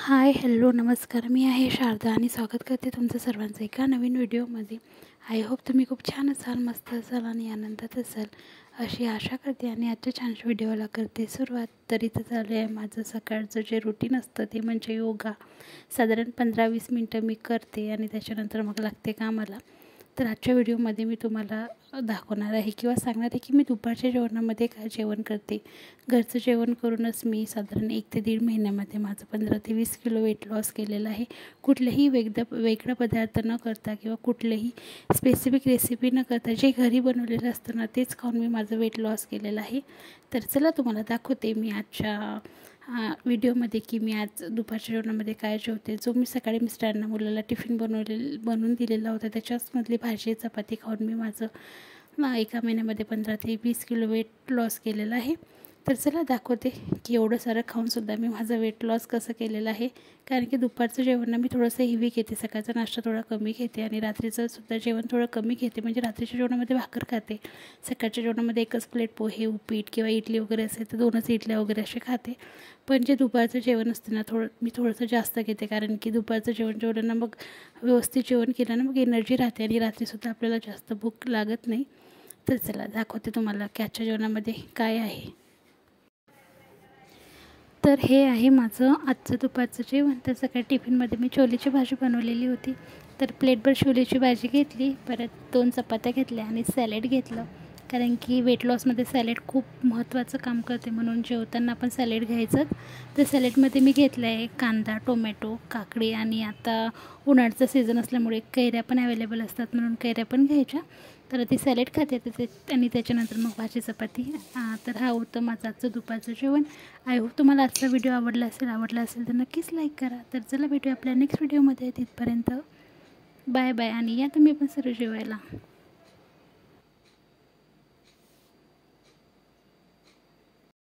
Hi hello नमस्कार. मी आहे शारदा आणि स्वागत करते तुमचं सर्वांचं एका नवीन व्हिडिओमध्ये. आय होप तुम्ही खूप छान असाल, मस्त असाल आणि आनंदात असाल अशी आशा करते. आणि आजच्या छानशा व्हिडिओला करते सुरुवात. तर इथं चालू आहे माझं सकाळचं जे रुटीन असतं ते म्हणजे योगा. साधारण 15-20 मिनटं मी करते आणि त्याच्यानंतर मग लागते कामाला. तर आजच्या व्हिडिओमध्ये मी तुम्हाला दाखवणार आहे किंवा सांगणार आहे की मी दुपारच्या जेवणामध्ये काय जेवण करते. घरचं जेवण करूनच मी साधारण 1 ते 1.5 महिन्यामध्ये माझं 15 ते 20 किलो वेट लॉस केलेलं आहे. कुठलंही वेगळा पदार्थ न करता किंवा कुठलंही स्पेसिफिक रेसिपी न करता जे घरी बनवलेलं असतं ना तेच खाऊन मी माझं वेट लॉस केलेलं आहे. तर चला तुम्हाला दाखवते मी आजच्या व्हिडिओमध्ये की मी आज दुपारच्या जेवणामध्ये काय जेवते. जो मी सकाळी मिस्टरांना मुलाला टिफिन बनवून दिलेला होता त्याच्याचमधली भाजी चपाती खाऊन मी माझं एका महिन्यामध्ये 15 ते 20 किलो वेट लॉस केलेलं आहे. तर चला दाखवते की एवढं सारं खाऊनसुद्धा मी माझं वेट लॉस कसं केलेलं आहे. कारण की दुपारचं जेवण मी थोडंसं हेवी घेते, सकाळचा नाश्ता थोडा कमी घेते आणि रात्रीचं सुद्धा जेवण थोडं कमी घेते. म्हणजे रात्रीच्या जेवणामध्ये भाकर खाते, सकाळच्या जेवणामध्ये एकच प्लेट पोहे उपीट किंवा इडली वगैरे असेल तर 2च इडल्या वगैरे असे खाते. पण जे दुपारचं जेवण असतं ना मी थोडंसं जास्त घेते. कारण की दुपारचं जेवण जेवलं ना मग व्यवस्थित जेवण केलं ना मग एनर्जी राहते आणि रात्रीसुद्धा आपल्याला जास्त भूक लागत नाही. तर चला दाखवते तुम्हाला की आजच्या जेवणामध्ये काय आहे. तर हे आहे माझं आजचं दुपारचं जेवण. तर सकाळी टिफिनमध्ये मी छोलेची भाजी बनवलेली होती. तर प्लेटभर छोलेची भाजी घेतली, परत 2 चपात्या घेतल्या आणि सॅलेड घेतलं. कारण की वेट लॉसमध्ये सॅलेड खूप महत्त्वाचं काम करते, म्हणून जेवताना आपण सॅलेड घ्यायचंच. तर सॅलेडमध्ये मी घेतलं आहे कांदा, टोमॅटो, काकडी आणि आता उन्हाळ्याचा सीझन असल्यामुळे कैऱ्या पण अवेलेबल असतात म्हणून कैऱ्या पण घ्यायच्या. तर ती सॅलेड खाते आणि त्याच्यानंतर मग भाजी चपाती. तर हा होतं माझं आजचं दुपारचं जेवण. आय होप तुम्हाला आजचा व्हिडिओ आवडला असेल तर नक्कीच लाईक करा. तर चला भेटूया आपल्या नेक्स्ट व्हिडिओमध्ये. तिथपर्यंत बाय बाय आणि या तुम्ही पण सर्व जेवायला.